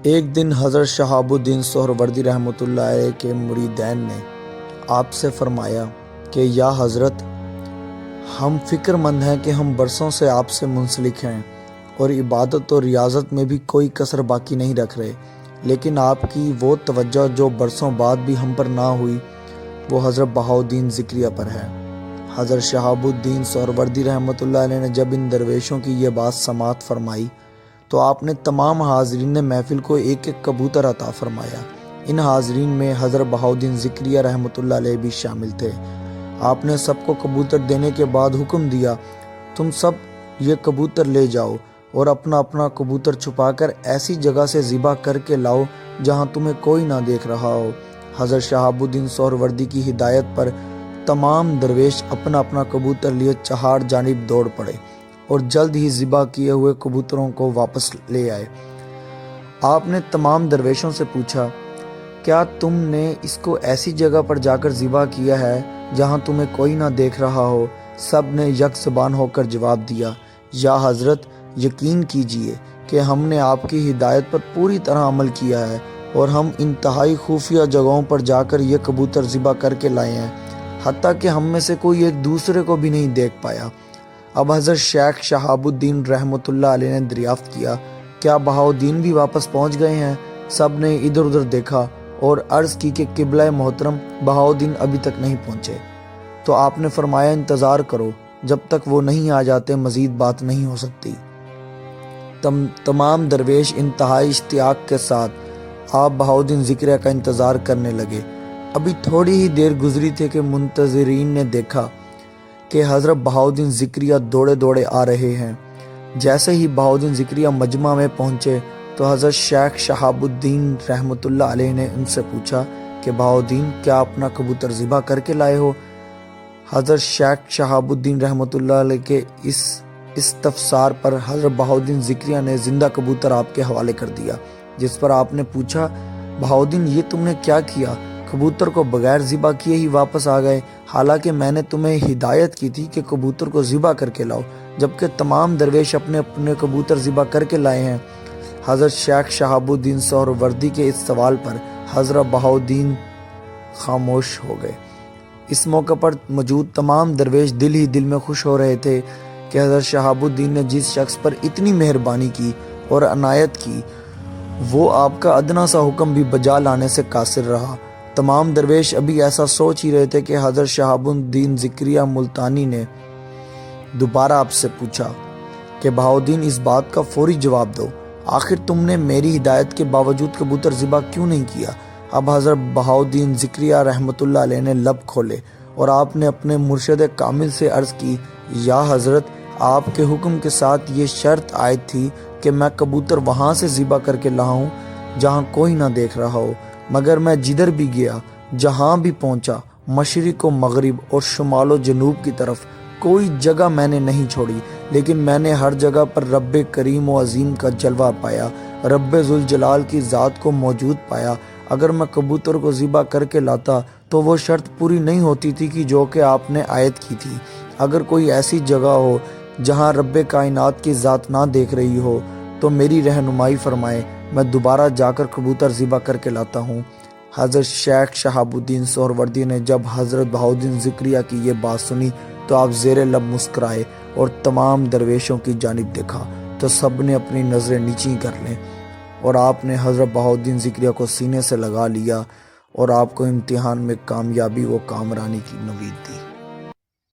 ایک دن حضرت شہاب الدین سہروردی رحمۃ اللہ علیہ کے مریدین نے آپ سے فرمایا کہ یا حضرت، ہم فکر مند ہیں کہ ہم برسوں سے آپ سے منسلک ہیں اور عبادت اور ریاضت میں بھی کوئی کسر باقی نہیں رکھ رہے، لیکن آپ کی وہ توجہ جو برسوں بعد بھی ہم پر نہ ہوئی وہ حضرت بہاؤالدین ذکریہ پر ہے۔ حضرت شہاب الدین سہروردی رحمۃ اللہ علیہ نے جب ان درویشوں کی یہ بات سماعت فرمائی تو آپ نے تمام حاضرین محفل کو ایک ایک کبوتر عطا فرمایا۔ ان حاضرین میں حضرت بہاؤالدین ذکریہ رحمۃ اللہ علیہ بھی شامل تھے۔ آپ نے سب کو کبوتر دینے کے بعد حکم دیا، تم سب یہ کبوتر لے جاؤ اور اپنا اپنا کبوتر چھپا کر ایسی جگہ سے ذبح کر کے لاؤ جہاں تمہیں کوئی نہ دیکھ رہا ہو۔ حضرت شہاب الدین سہروردی کی ہدایت پر تمام درویش اپنا اپنا کبوتر لیے چہار جانب دوڑ پڑے اور جلد ہی ذبح کیے ہوئے کبوتروں کو واپس لے آئے۔ آپ نے تمام درویشوں سے پوچھا، کیا تم نے اس کو ایسی جگہ پر جا کر ذبح کیا ہے جہاں تمہیں کوئی نہ دیکھ رہا ہو؟ سب نے یک زبان ہو کر جواب دیا، یا حضرت، یقین کیجئے کہ ہم نے آپ کی ہدایت پر پوری طرح عمل کیا ہے اور ہم انتہائی خفیہ جگہوں پر جا کر یہ کبوتر ذبح کر کے لائے ہیں، حتیٰ کہ ہم میں سے کوئی ایک دوسرے کو بھی نہیں دیکھ پایا۔ اب حضرت شیخ شہاب الدین رحمۃ اللہ علیہ نے دریافت کیا، کیا بہاؤالدین بھی واپس پہنچ گئے ہیں؟ سب نے ادھر ادھر دیکھا اور عرض کی کہ قبلہ محترم، بہاؤالدین ابھی تک نہیں پہنچے۔ تو آپ نے فرمایا، انتظار کرو، جب تک وہ نہیں آ جاتے مزید بات نہیں ہو سکتی۔ تمام درویش انتہائی اشتیاق کے ساتھ آپ بہاؤالدین ذکریہ کا انتظار کرنے لگے۔ ابھی تھوڑی ہی دیر گزری تھی کہ منتظرین نے دیکھا کہ حضرت بہاؤالدین ذکریہ دوڑے دوڑے آ رہے ہیں۔ جیسے ہی بہاؤالدین ذکریہ مجمع میں پہنچے تو حضرت شیخ شہاب الدین رحمۃ اللہ علیہ نے ان سے پوچھا کہ بہاؤالدین، کیا اپنا کبوتر ذبح کر کے لائے ہو؟ حضرت شیخ شہاب الدین رحمۃ اللہ علیہ کے اس استفسار پر حضرت بہاؤالدین ذکریہ نے زندہ کبوتر آپ کے حوالے کر دیا، جس پر آپ نے پوچھا، بہاؤالدین، یہ تم نے کیا کیا؟ کبوتر کو بغیر ذبح کیے ہی واپس آ گئے، حالانکہ میں نے تمہیں ہدایت کی تھی کہ کبوتر کو ذبح کر کے لاؤ، جبکہ تمام درویش اپنے اپنے کبوتر ذبح کر کے لائے ہیں۔ حضرت شیخ شہاب الدین سہروردی کے اس سوال پر حضرت بہاؤالدین خاموش ہو گئے۔ اس موقع پر موجود تمام درویش دل ہی دل میں خوش ہو رہے تھے کہ حضرت شہاب الدین نے جس شخص پر اتنی مہربانی کی اور عنایت کی، وہ آپ کا ادنا سا حکم بھی بجا لانے سے قاصر رہا۔ تمام درویش ابھی ایسا سوچ ہی رہے تھے کہ حضرت شہاب الدین ذکریہ ملتانی نے دوبارہ آپ سے پوچھا کہ بہاؤالدین، اس بات کا فوری جواب دو، آخر تم نے میری ہدایت کے باوجود کبوتر ذبح کیوں نہیں کیا؟ اب حضرت بہاؤالدین ذکریہ رحمۃ اللہ علیہ نے لب کھولے اور آپ نے اپنے مرشد کامل سے عرض کی، یا حضرت، آپ کے حکم کے ساتھ یہ شرط عائد تھی کہ میں کبوتر وہاں سے ذبح کر کے لاؤں جہاں کوئی نہ دیکھ رہا ہو، مگر میں جدھر بھی گیا، جہاں بھی پہنچا، مشرق و مغرب اور شمال و جنوب کی طرف کوئی جگہ میں نے نہیں چھوڑی، لیکن میں نے ہر جگہ پر رب کریم و عظیم کا جلوہ پایا، رب ذوالجلال کی ذات کو موجود پایا۔ اگر میں کبوتر کو ذبح کر کے لاتا تو وہ شرط پوری نہیں ہوتی تھی کہ جو کہ آپ نے عائد کی تھی۔ اگر کوئی ایسی جگہ ہو جہاں رب کائنات کی ذات نہ دیکھ رہی ہو تو میری رہنمائی فرمائے، میں دوبارہ جا کر کبوتر ذبح کر کے لاتا ہوں۔ حضرت شیخ شہاب الدین سہروردی نے جب حضرت بہاؤالدین ذکریہ کی یہ بات سنی تو آپ زیر لب مسکرائے اور تمام درویشوں کی جانب دیکھا تو سب نے اپنی نظریں نیچی کر لیں اور آپ نے حضرت بہاؤالدین ذکریہ کو سینے سے لگا لیا اور آپ کو امتحان میں کامیابی و کامرانی کی نوید دی۔